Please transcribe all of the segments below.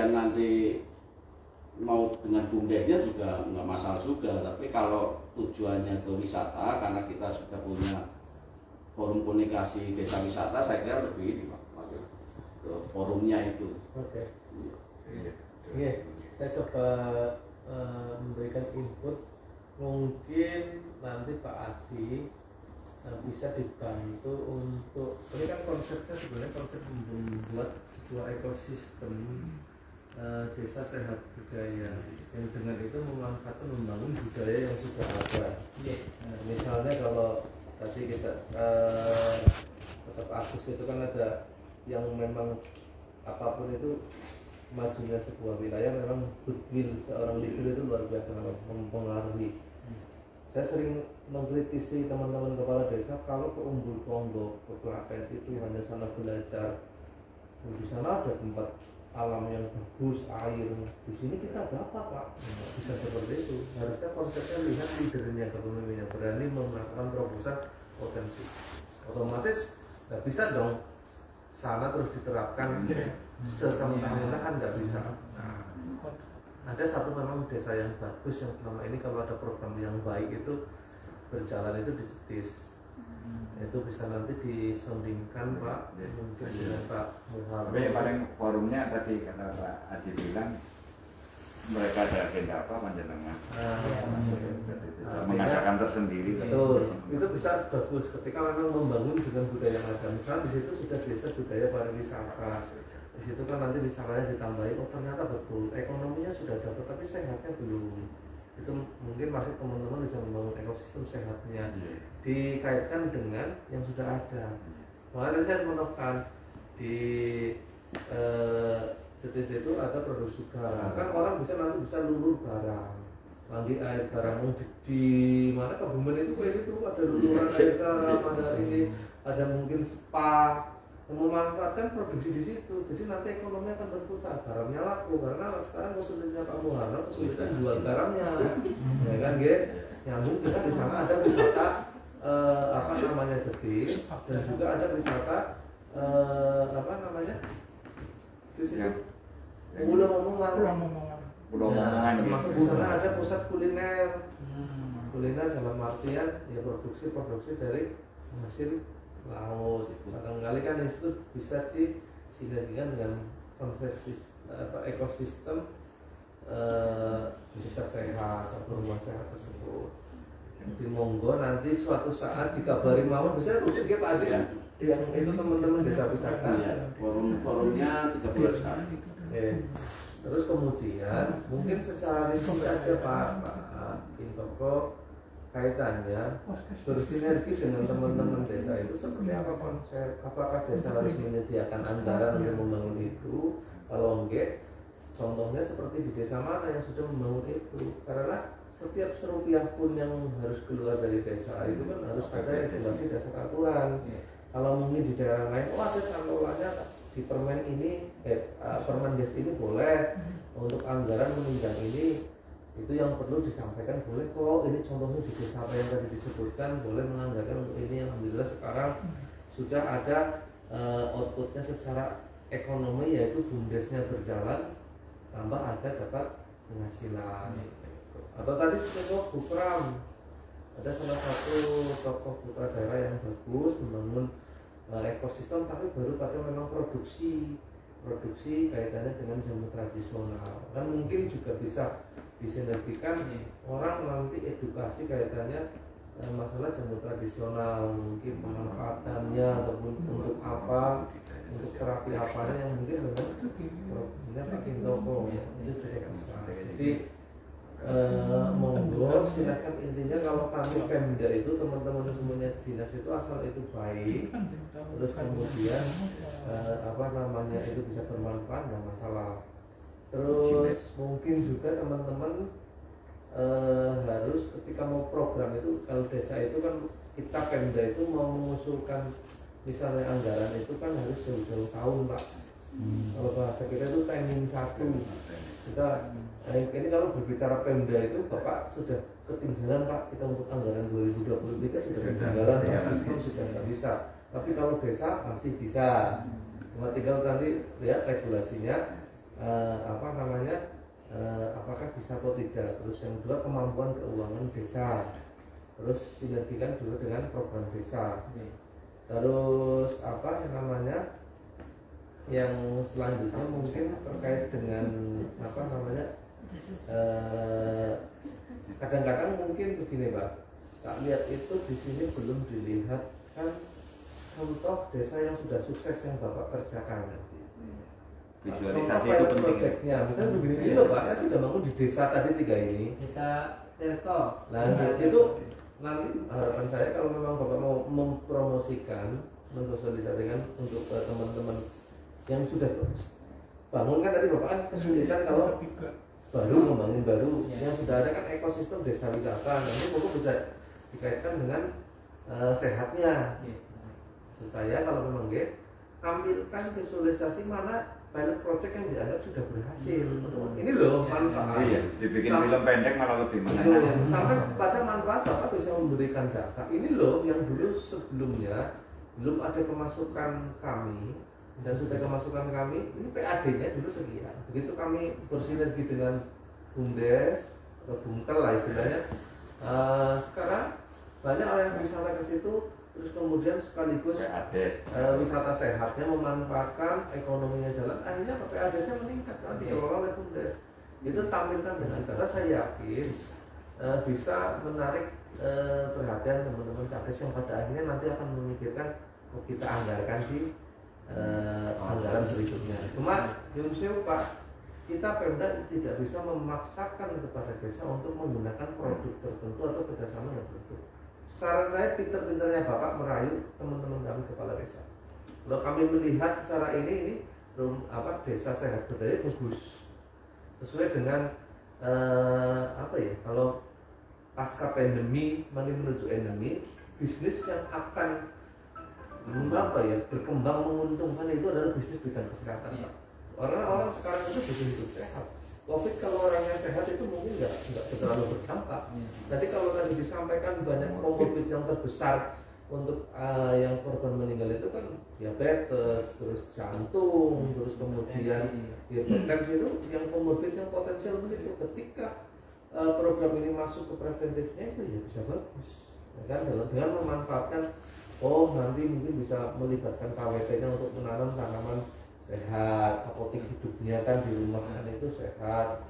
kemudian nanti mau dengan BUMDesnya juga nggak masalah juga, tapi kalau tujuannya ke wisata, karena kita sudah punya forum komunikasi desa wisata, saya kira lebih ini Pak, ke forumnya itu. Oke. Iya, saya coba memberikan input. Mungkin nanti Pak Adi bisa dibantu untuk, ini kan konsepnya sebenarnya konsep membuat sebuah ekosistem desa sehat budaya yang dengan itu memanfaatkan membangun budaya yang sudah ada. Misalnya kalau tadi kita tetap Agus itu kan ada yang memang apapun itu majunya sebuah wilayah memang goodwill seorang leader itu luar biasa mempengaruhi. Saya sering mengkritisi teman-teman kepala desa kalau ke Umbul-Ponggok, ke Klaten itu hanya sana belajar. Di sana ada tempat alam yang bagus, air. Di sini kita ada apa Pak? Bisa seperti itu. Harusnya konsepnya lihat leadernya, kepemimpinnya berani melakukan terobosan potensi. Otomatis nggak bisa dong sana terus diterapkan sesemena-mena, kan nggak bisa. Nah, ada satu memang desa yang bagus yang selama ini kalau ada program yang baik itu berjalan itu di Cetis. Itu bisa nanti disondingkan Pak, mungkin dengan Pak Muhammad. Tapi paling forumnya tadi kata Pak Adi bilang mereka ada agenda apa panjenengan mengadakan tersendiri. Betul, itu bisa bagus ketika memang membangun dengan budaya yang ada. Misalnya di situ sudah desa budaya pariwisata, di situ kan nanti wisatanya ditambahin, oh ternyata betul ekonominya sudah dapat tapi sehatnya belum. Itu mungkin masih teman-teman bisa membangun ekosistem sehatnya, dikaitkan dengan yang sudah ada. Makanya saya menekan di Cetis itu ada produksi garam, kan orang bisa nanti bisa lulur garam, mandi air garam di mana Kebumen itu kayak gitu, ada luluran air garam, ada ini, ada mungkin spa yang memanfaatkan produksi di situ. Jadi nanti ekonomi akan berputar, garamnya laku karena sekarang kesulitannya Pak Muharrem kesulitan jual garamnya, ya kan Ge? Nyambung kita di sana ada wisata apa namanya Cetis dan juga ada wisata apa namanya di situ Pulau Momongan. Termasuk di sana ada pusat kuliner. Kuliner dalam artian ya produksi dari hasil laut. Barangkali kan itu bisa disinergikan dengan konsep ekosistem desa sehat atau rumah sehat tersebut. Di monggo nanti suatu saat dikabari mawon bisa rujuk ya Pak Adi yang itu teman-teman desa wisata. Forumnya 3 bulan sekali. Terus kemudian mungkin secara rinci aja Pak Intoko kaitannya bersinergi dengan teman-teman desa itu seperti apa konsep, apakah desa harus menyediakan anggaran untuk membangun itu, kalau enggak contohnya seperti di desa mana yang sudah membangun itu, karena setiap serupiah pun yang harus keluar dari desa itu kan harus ada regulasi dasar aturan. Kalau mungkin di daerah lain, ada cantolanya di permen ini, Permendes ini boleh untuk anggaran menunjang ini, itu yang perlu disampaikan boleh kok. Ini contohnya di desa apa yang tadi disebutkan boleh menganggarkan untuk ini. Alhamdulillah sekarang sudah ada outputnya secara ekonomi, yaitu BUMDesnya berjalan, tambah ada dapat penghasilan. Atau tadi contoh Bukram, ada salah satu tokoh putra daerah yang bagus membangun ekosistem tapi baru pada memang produksi kaitannya dengan jamu tradisional. Dan mungkin juga bisa disinergikan orang nanti edukasi kaitannya masalah jamu tradisional, mungkin pemanfaatannya ataupun untuk apa, untuk terapi apanya yang mungkin memang problemnya makin toko itu juga bisa. Jadi monggo silakan, intinya kalau kami Pemda itu teman-teman semuanya dinas itu asal itu baik, terus kemudian apa namanya itu bisa bermanfaat, nggak masalah. Terus mungkin juga teman-teman harus ketika mau program itu, kalau desa itu kan kita Pemda itu mau mengusulkan misalnya anggaran itu kan harus jauh-jauh tahun Pak. Kalau bahasa kita itu timing 1 kita ini kalau berbicara Pemda itu Bapak sudah ketinggalan Pak, kita untuk anggaran 2023 sudah ketinggalan, sistem sudah nggak bisa. Tapi kalau desa masih bisa, cuma tinggal tadi lihat regulasinya apa bisa atau tidak. Terus yang kedua kemampuan keuangan desa. Terus sinergikan juga dengan program desa. Terus apa yang namanya? Yang selanjutnya mungkin terkait dengan apa namanya? Kadang-kadang mungkin begini Pak, tak lihat itu di sini belum dilihat kan contoh desa yang sudah sukses yang Bapak kerjakan. Visualisasi Contoh itu penting. proyeknya, misalnya begini ini loh Pak, saya sudah bangun di desa tadi 3 ini. Desa Telko. Nah itu nanti harapan saya kalau memang Bapak mau mempromosikan, mensosialisasikan untuk teman-teman yang sudah bangun kan tadi Bapak kan kesulitan kalau baru membangun baru yang sudah ada kan ekosistem desa wisata. Nanti Bapak bisa dikaitkan dengan sehatnya. Maksud saya kalau memang ambilkan visualisasi mana pilot project yang dianggap sudah berhasil. Ini loh manfaat. Iya, dibikin film pendek malah lebih Betul. menarik. Sampai pada manfaat Bapak bisa memberikan data. Ini loh yang dulu sebelumnya belum ada kemasukan kami dan sudah kemasukan kami. Ini PAD-nya dulu sekian. Begitu kami bersinergi dengan BUMDes atau BUMKEL lah istilahnya. Sekarang banyak orang yang wisata ke situ. Terus kemudian sekaligus wisata sehatnya memanfaatkan ekonominya jalan, akhirnya PPADes-nya meningkat kan dikelola oleh BUMDes. Itu tampilkan dengan data, saya yakin bisa menarik perhatian teman-teman Kades yang pada akhirnya nanti akan memikirkan kita anggarkan di anggaran berikutnya. Cuma Yunuseu Pak, kita Pemda tidak bisa memaksakan kepada desa untuk menggunakan produk tertentu atau kerjasama yang tertentu. Saran saya pinter-pinternya Bapak merayu teman-teman kami kepala desa. Kalau kami melihat secara ini desa sehat budaya bagus, sesuai dengan kalau pasca pandemi menuju endemi, bisnis yang akan berkembang menguntungkan itu adalah bisnis bidang kesehatan. Orang-orang sekarang itu bisnis hidup sehat. Covid kalau orangnya sehat itu mungkin nggak terlalu berdampak. Jadi kalau tadi disampaikan banyak komorbid yang terbesar untuk yang korban meninggal itu kan diabetes, terus jantung, terus kemudian hipertensi itu yang komorbid yang potensial begitu. Ketika program ini masuk ke preventifnya itu ya bisa bagus. Ya kan dengan memanfaatkan nanti mungkin bisa melibatkan KWT-nya untuk menanam tanaman sehat, apotek hidupnya kan di rumah kan itu sehat.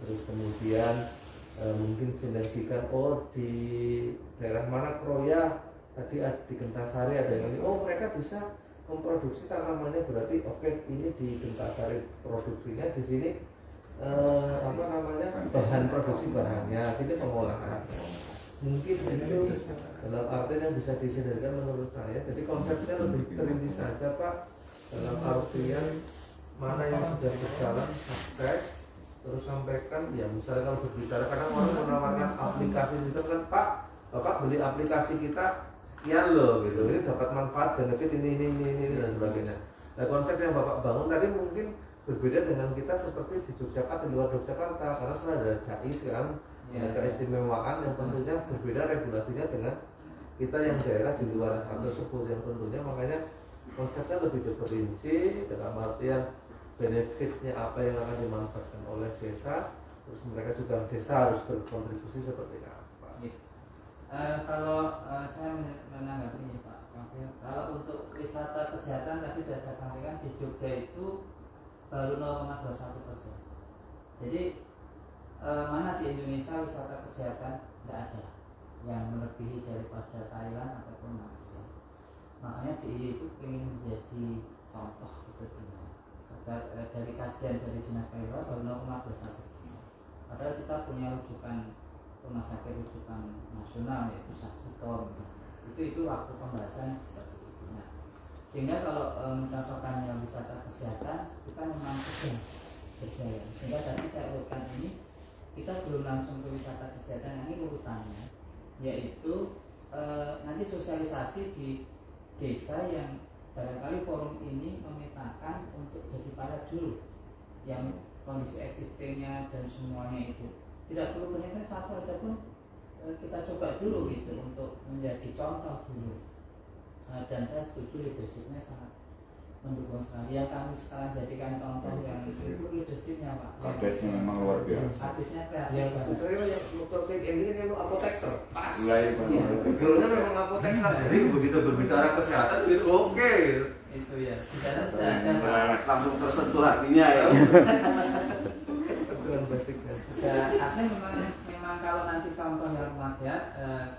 Terus kemudian mungkin sinergikan di daerah mana Kroya tadi di Gentasari ada yang ini, mereka bisa memproduksi tanamannya, berarti ini di Gentasari produksinya, di sini bahan produksi bahannya, sini pengolahan. Mungkin itu dalam arti yang bisa disinergikan menurut saya. Jadi konsepnya lebih terintis saja Pak, dalam artian mana yang sudah berjalan sukses, terus sampaikan ya misalnya kalau berbicara kadang orang menawarkan aplikasi itu kan Bapak beli aplikasi kita sekian loh gitu, ini dapat manfaat benefit ini dan sebagainya. Nah konsep yang Bapak bangun tadi mungkin berbeda dengan kita seperti di Yogyakarta, di luar Yogyakarta, karena sudah ada JAIS kan, ada keistimewaan yang tentunya berbeda regulasinya dengan kita yang daerah di luar tersebut, yang tentunya makanya konsepnya lebih diperinci dalam artian benefitnya apa yang akan dimanfaatkan oleh desa, terus mereka juga desa harus berkontribusi seperti apa. Kalau saya menanggapi ini Pak, kalau untuk wisata kesehatan tadi sudah saya sampaikan di Jogja itu baru 0,21%. Jadi mana di Indonesia wisata kesehatan tidak ada yang melebihi daripada Thailand ataupun Malaysia. Makanya DIY itu ingin menjadi contoh sebetulnya. Dari kajian dari Dinas Pariwisata baru 0,21%. Padahal kita punya rujukan rumah sakit rujukan nasional yaitu Saksitor. Itu waktu pembahasan seperti itu. Nah, sehingga kalau mencontohkan yang wisata kesehatan kita memang berjaya. Sehingga tadi saya urutkan ini kita belum langsung ke wisata kesehatan, ini urutannya yaitu nanti sosialisasi di desa yang barangkali forum ini memetakan untuk jadi pilot dulu yang kondisi existingnya dan semuanya itu tidak perlu banyak, satu aja pun kita coba dulu gitu untuk menjadi contoh dulu. Dan saya setuju leadershipnya sangat mendukung sekali. Yang kami sekarang jadikan contoh yang itu leadershipnya Pak, Kadesnya memang luar biasa. Artisnya kreatif. Yang maksud saya yang dokter klinik ini kan yang apoteker pas. Mulai Backgroundnya memang apoteker, jadi begitu berbicara kesehatan gitu oke gitu. Itu ya. Di sana sudah ada Langsung tersentuh hatinya ya. Kebetulan basicnya. artinya memang kalau nanti contoh yang Mas ya,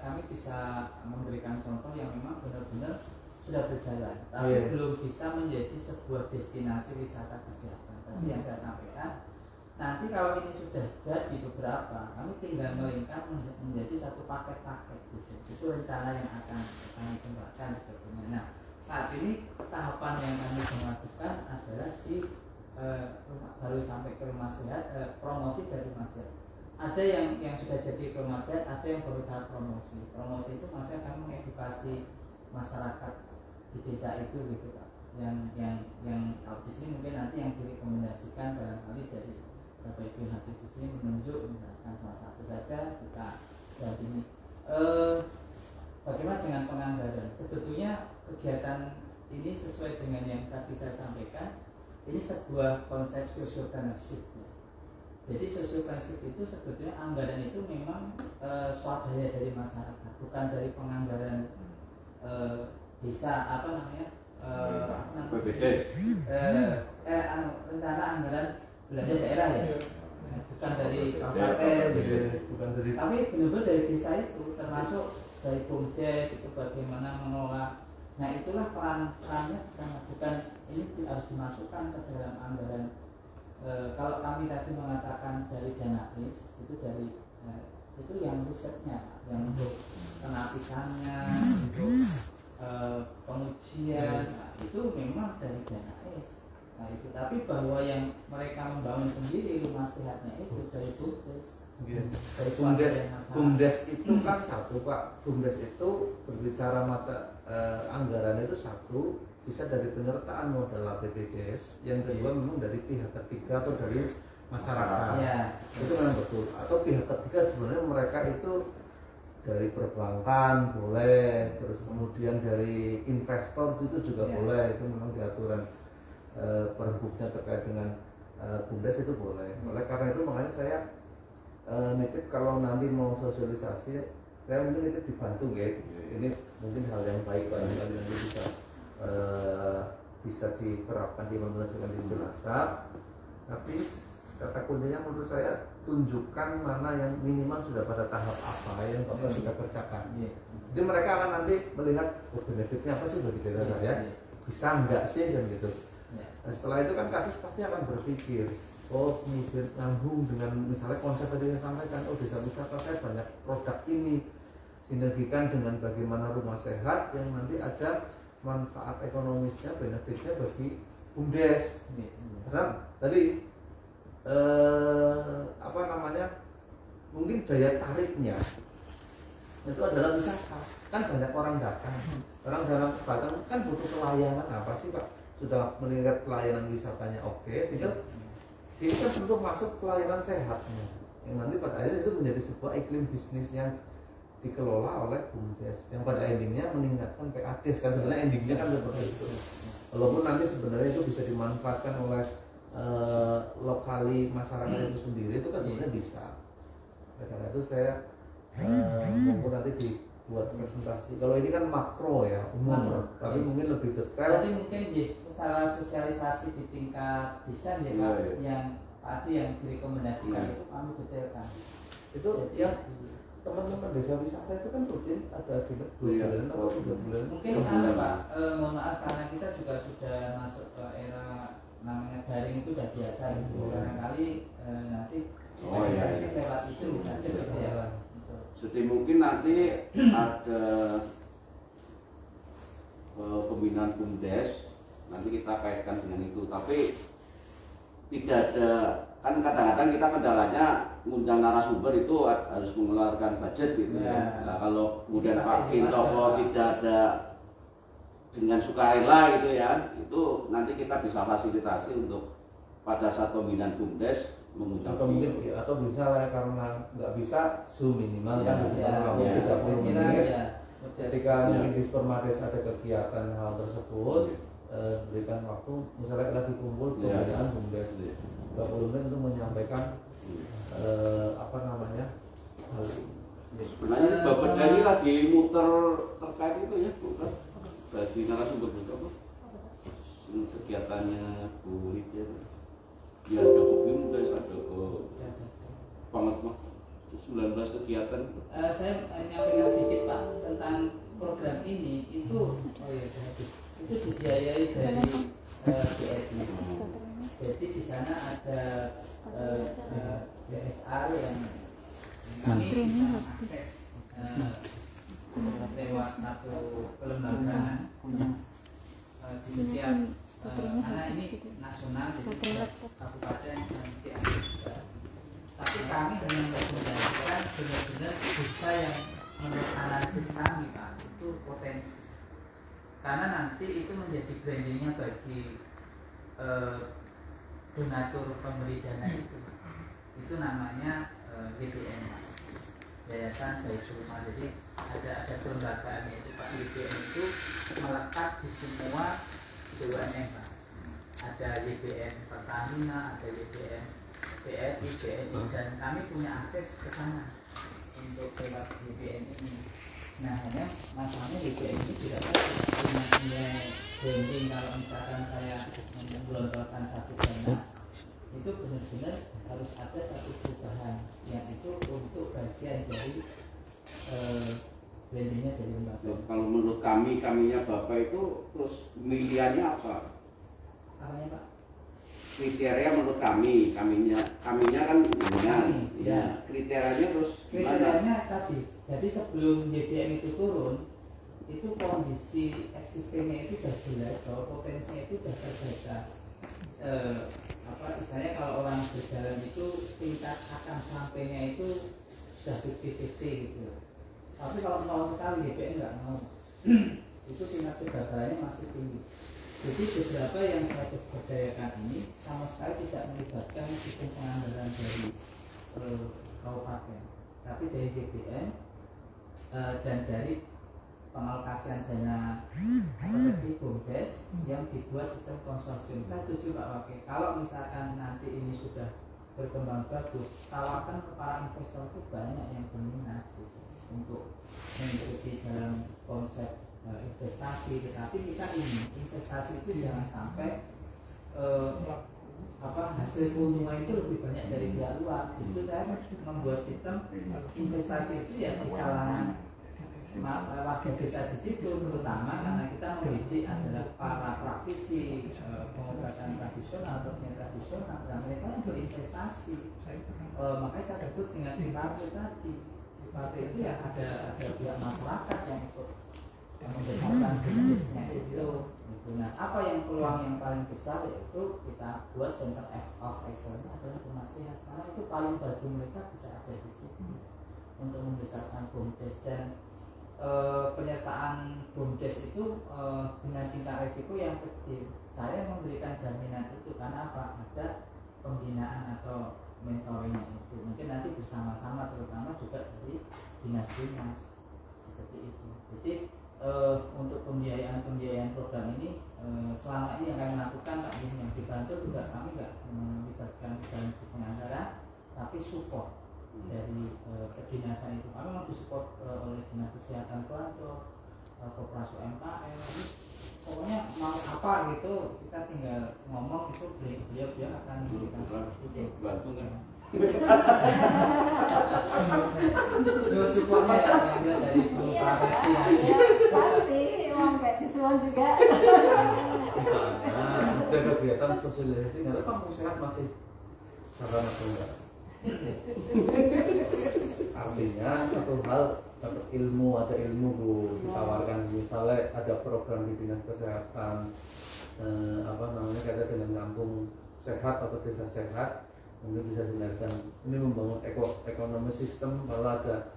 kami bisa memberikan contoh yang memang benar-benar sudah berjalan, tapi Iya. belum bisa menjadi sebuah destinasi wisata kesehatan. Tadi yang saya sampaikan, nanti kalau ini sudah jadi beberapa, kami tinggal melingkar menjadi satu paket-paket gitu. Itu rencana yang akan kami kembangkan sebetulnya. Nah, saat ini tahapan yang kami lakukan adalah di baru sampai ke rumah sehat, promosi dari rumah sehat. Ada yang sudah jadi ke rumah sehat, ada yang baru tahap promosi. Promosi itu maksudnya kami mengedukasi masyarakat di desa itu gitu Pak. Yang kalau di sini mungkin nanti yang direkomendasikan barangkali dari Bapak Ibu hadir di sini menunjuk misalkan salah satu saja kita saat ini. Bagaimana dengan penganggaran? Sebetulnya kegiatan ini sesuai dengan yang tadi saya sampaikan. Ini sebuah konsep social partnership. Jadi social partnership itu sebetulnya anggaran itu memang swadaya dari masyarakat, bukan dari penganggaran desa apa namanya rencana anggaran belanja daerah ya, bukan dari kabupaten, Bukan dari tapi benar-benar dari desa itu, termasuk dari BUMDes itu bagaimana mengelola. Nah itulah perannya sangat, bukan ini harus dimasukkan ke dalam anggaran. Kalau kami tadi mengatakan dari dana RIS itu dari itu yang risetnya, yang untuk penapisannya, untuk pengujian, nah, itu memang dari dana RIS. Nah itu, tapi bahwa yang mereka membangun sendiri rumah sehatnya itu dari BUMDes. Dari BUMDes itu kan satu Pak. BUMDes itu berbicara mata anggaran itu satu, bisa dari penyertaan modal APBDes, yang kedua memang dari pihak ketiga atau dari masyarakat. Ya. Itu memang betul. Atau pihak ketiga sebenarnya mereka itu dari perbankan boleh, terus kemudian dari investor itu juga boleh, itu memang di aturan perbuknya terkait dengan BUMDes itu boleh. Oleh karena itu makanya saya nitip kalau nanti mau sosialisasi, saya mungkin nitip dibantu ya. Ini mungkin hal yang baik Pak, nanti bisa diterapkan di pembelajaran di Cilacap. Tapi kata kuncinya menurut saya tunjukkan mana yang minimal sudah pada tahap apa yang Bapak sudah kerjakan. Jadi mereka akan nanti melihat benefitnya apa sih bagi desa saya, bisa enggak sih dan gitu. Nah, setelah itu kan kadis pasti akan berpikir, oh kemudian nyambung dengan misalnya konsep tadi yang sampaikan, oh desa wisata saya banyak produk ini, sinergikan dengan bagaimana rumah sehat yang nanti ada manfaat ekonomisnya, benefitnya bagi BUMDes. Karena tadi apa namanya, mungkin daya tariknya itu adalah wisata. Kan banyak orang datang kan butuh pelayanan apa sih Pak? Sudah melihat pelayanan wisatanya oke, tinggal ini kan tentu masuk pelayanan sehatnya, yang nanti pada akhirnya itu menjadi sebuah iklim bisnis yang dikelola oleh BUMDes, yang pada endingnya meningkatkan PADes kan, sebenarnya endingnya kan seperti itu. Walaupun nanti sebenarnya itu bisa dimanfaatkan oleh lokali masyarakat itu sendiri, itu kan sebenarnya bisa. Karena itu saya mungkin nanti dibuat presentasi. Kalau ini kan makro ya, umum, tapi mungkin lebih detail. Nanti mungkin secara sosialisasi di tingkat desain ya Pak, yang tadi yang direkomendasikan itu kami detailkan. Itu yang teman-teman desa wisata itu kan rutin ada agenda 2 bulan atau 3 bulan. Mungkin sama Pak, mohon maaf karena kita juga sudah masuk ke era namanya daring itu udah biasa gitu. Barangkali nanti lewat itu bisa ya. Jadi mungkin nanti ada pembinaan BUMDes, nanti kita kaitkan dengan itu. Tapi tidak ada, kan kadang-kadang kita kendalanya ngundang narasumber itu harus mengeluarkan budget gitu ya. Nah kalau kemudian Pak Gintoko tidak ada dengan sukarela gitu ya, itu nanti kita bisa fasilitasi untuk pada saat pembinaan BUMDes mengundang atau mungkin atau bisa lah karena nggak bisa Zoom minimal kan bisa ya, 30 menit ya. ketika mungkin di Spermades ada kegiatan hal tersebut berikan waktu misalnya lagi kumpul pembinaan BUMDes 20 menit untuk menyampaikan apa namanya hal Sebenarnya Bapak Dhani lagi muter terkait itu ya, bukan? Bagi narasumber apa? Kegiatannya Bu Lydia. Ya ada ke BUMDes, ada ke banget mah 19 kegiatan. Saya nyampaikan sedikit Pak tentang program ini itu itu dibiayai dari BRI. Jadi di sana ada CSR yang kami bisa akses lewat satu kelembagaan di setiap karena ini nasional jadi setiap kabupaten mesti ada juga. Tapi kami hanya merekomendasikan benar-benar desa yang menurut analisis kami Pak itu potensi. Karena nanti itu menjadi brandingnya bagi donatur pemberi dana itu namanya YBN Pak, Yayasan Baitul Rumah. Jadi ada kelembagaannya itu Pak. YBN itu melekat di semua BUMN Pak. Ada YBN Pertamina, ada YBN BRI, BNI, dan kami punya akses ke sana untuk lewat YBN ini. Nah hanya masalahnya YBN ini tidak punya nilai branding. Kalau misalkan saya menggelontorkan satu dana itu benar-benar harus ada satu perubahan yang itu untuk bagian dari brandingnya dari lembaga. Kalau menurut kaminya Bapak itu terus pemilihannya apa? Apanya Pak? Kriteria menurut kaminya kan dengan ya kriterianya terus gimana? Kriterianya tadi, jadi sebelum YBN itu turun itu kondisi existingnya itu sudah jelas bahwa potensinya itu sudah terbaca. Istilahnya kalau orang berjalan itu tingkat akan sampainya itu sudah 50-50 gitu. Tapi kalau mau sekali YBN nggak mau itu tingkat kegagalannya masih tinggi. Jadi beberapa yang saya berdayakan ini sama sekali tidak melibatkan sistem penganggaran dari kabupaten, tapi dari YBN dan dari pengalokasian dana seperti BUMDes yang dibuat sistem konsorsium. Saya setuju Pak Wakil, kalau misalkan nanti ini sudah berkembang bagus, tawarkan ke para investor itu banyak yang berminat gitu, untuk mengikuti dalam konsep investasi. Tetapi kita ini investasi itu jangan sampai hasil keuntungan itu lebih banyak dari pihak luar. Justru saya membuat sistem investasi itu ya di kalangan warga desa di situ, terutama karena kita mendidik adalah para praktisi pengobatan tradisional atau penyanyi tradisional, dan mereka yang berinvestasi. Makanya saya sebut dengan tripartit tadi. Tripartit itu ya ada pihak masyarakat yang ikut membesarkan bisnisnya itu. Nah, apa yang peluang yang paling besar yaitu kita buat center of excellence adalah penasehat, karena itu paling bagi mereka bisa ada di sini untuk membesarkan BUMDes. Dan penyertaan BUMDes itu dengan tingkat risiko yang kecil. Saya memberikan jaminan itu karena apa? Ada pembinaan atau mentoringnya itu. Mungkin nanti bersama-sama, terutama juga dari dinas-dinas seperti itu. Jadi untuk pembiayaan program ini selama ini yang kami lakukan Pak, yang dibantu juga kami nggak melibatkan dalam sisi penganggaran, tapi support dari kedinasan itu. Kami mau disupport oleh Dinas Kesehatan Kuanto, Koperasi UMKM, pokoknya mau apa gitu kita tinggal ngomong itu beliau akan memberikan bantu kan? Itu supportnya yang dari Provinsi ya. Pasti uang kayak disuan juga. misalnya ada kegiatan sosialisasi nggak tahu kamu sehat masih saran atau enggak. Artinya satu hal dapat ilmu, ada ilmu Bu ditawarkan, misalnya ada program di dinas kesehatan kaitan dengan kampung sehat atau desa sehat, mungkin bisa sinergikan ini membangun ekonomi sistem. Kalau ada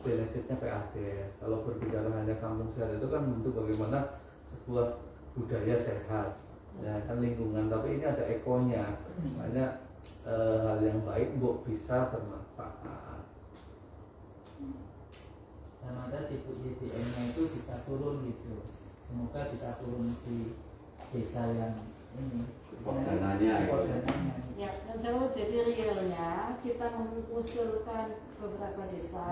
benefitnya PAD. Kalau berbicara hanya kampung sehat itu kan untuk bagaimana sebuah budaya sehat ya kan, lingkungan, tapi ini ada ekonya, makanya hal yang baik Bu bisa bermanfaat. Sama tadi Bu YBN-nya itu bisa turun gitu semoga bisa turun di desa yang ini Support dananya. support dananya. Ya, dan saya jadi realnya kita mengusulkan beberapa desa,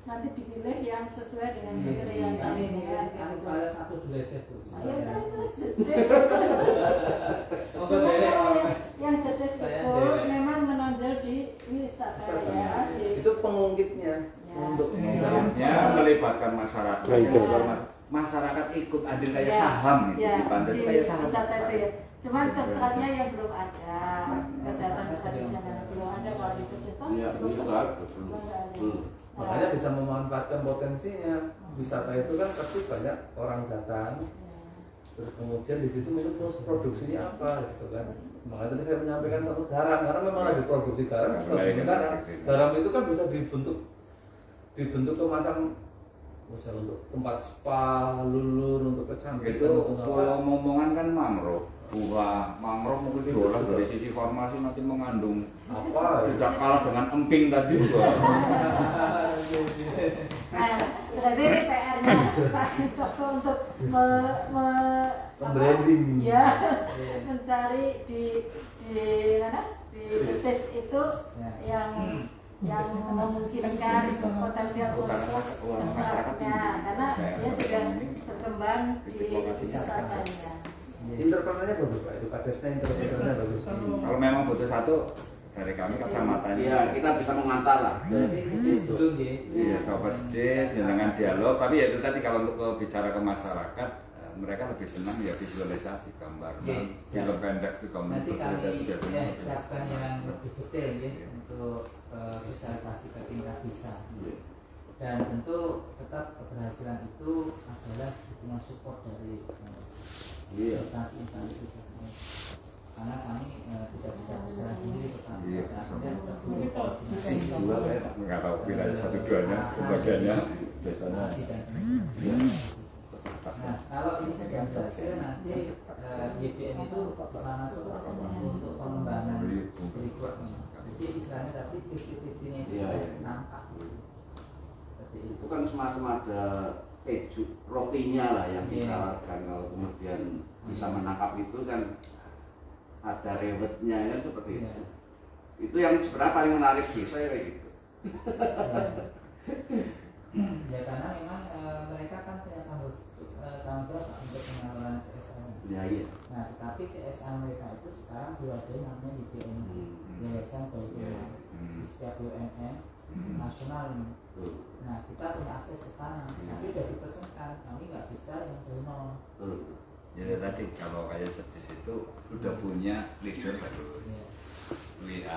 nanti dipilih yang sesuai dengan kriteria yang Kami ini mungkin ya. ada satu dua aja Bu. Ayo kan itu desa. Cuma kalau yang cerdas itu memang menonjol di wisata ya. Itu pengungkitnya Ya. untuk Misalnya melibatkan masyarakat. Masyarakat ikut adil kayak Ya, saham gitu, ya, dibantu di kayak saham. wisata itu ya. Cuman kesehatannya yang belum ada, kesehatan tradisional belum ada kalau di cerdas Iya, belum itu ada. kan belum. makanya bisa memanfaatkan potensinya. Wisata itu kan pasti banyak orang datang, terus kemudian di situ mungkin terus produksinya apa gitu kan. Makanya tadi saya menyampaikan satu garam, karena memang lagi produksi garam. Garam itu kan bisa dibentuk ke macam misal untuk tempat spa, lulur, untuk kecantikan, Itu untuk pulau apa. Momongan kan mangrove. Buah mangrove mungkin diolah dari sisi formasi nanti mengandung Apa? tidak kalah dengan emping tadi juga. Nah, berarti ini PR-nya Pak Doko untuk Branding. ya, mencari di mana di cerdas itu yang memungkinkan potensial Bukan untuk uang masyarakat masyarakatnya, karena Saya dia sudah ini berkembang di titik lokasinya wisatanya. Interpretasinya bagus Pak, itu kadesnya interpretasinya bagus. Kalau memang butuh satu dari kami kecamatan. Iya, kita bisa mengantar lah. Berarti itu dulu ya. Iya, coba des dengan dialog. Tapi ya itu tadi kalau untuk bicara ke masyarakat, mereka lebih senang ya visualisasi gambar, Oke, film pendek itu Nanti kami ya, biasanya. siapkan yang lebih detail ya untuk visualisasi ke tingkat desa. Dan tentu tetap keberhasilan itu adalah dukungan support dari Iya. instansi-instansi. Karena kami tidak bisa berjalan sendiri, Pak. Iya. Artinya kita perlu koordinasi. Dua kayak nggak tahu wilayah satu duanya, bagiannya biasanya. Nah, kalau ini sudah berhasil nanti YBN itu bisa masuk untuk pengembangan berikutnya. Jadi istilahnya tapi 50-50-nya itu Iya, sudah iya. nampak. Seperti itu. Itu kan semacam ada keju rotinya lah yang Iya. ditawarkan. Kalau kemudian bisa menangkap itu kan ada rewetnya kan seperti Iya. itu. Itu yang sebenarnya paling menarik sih saya kayak gitu. Ya karena memang mereka kan punya tanggung jawab untuk pengelolaan CSR. Ya iya. Nah, tetapi CSR mereka itu sekarang ada yang namanya YBN, Yayasan Baik di setiap BUMN nasional. Betul. Nah, kita punya akses ke sana, tapi udah dipesankan, kami nggak bisa yang dari nol. Betul. Ya tadi kalau kayak Cerdas itu udah punya leader bagus. Ya.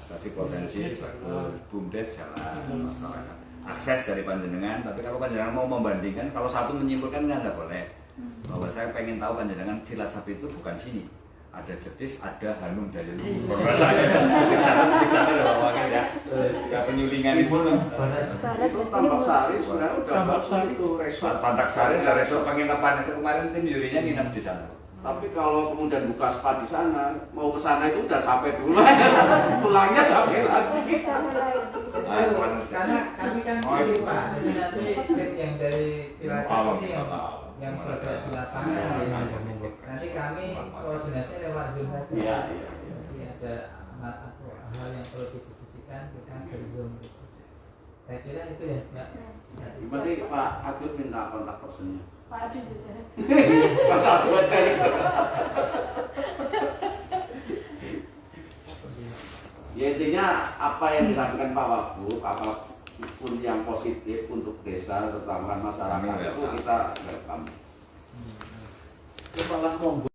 Tadi potensi bagus, BUMDes jalan masyarakat. Akses dari panjenengan, tapi kalau panjenengan mau membandingkan, kalau satu menyimpulkan kan nggak boleh. Bahwa saya pengen tahu panjenengan Silat Sapi itu bukan sini. Ada Cerdas, ada Hanum Dayun. Kalau saya di sana udah bawakan ya. Ya penyulingan itu loh. Itu Tambak Sari sebenarnya udah bagus itu resort. Pantak Sari dan resort penginapan itu kemarin tim jurinya nginep di sana. Tapi kalau kemudian buka spa di sana, mau ke sana itu udah capek dulu. Pulangnya capek lagi. Karena kami kan pilih Pak, jadi nanti lead yang dari Cilacap ini yang bergerak di lapangan. Nanti kami koordinasi lewat Zoom saja. Iya, iya. Jadi ada hal yang perlu didiskusikan kita dari Zoom. Saya kira itu ya, Mbak. Berarti Pak Agus minta kontak personnya. Pak Adi juga. Pas satu aja itu. Ya intinya apa yang dilakukan Pak Wagub, apapun yang positif untuk desa terutama masyarakat itu kita welcome. Itu malah monggo.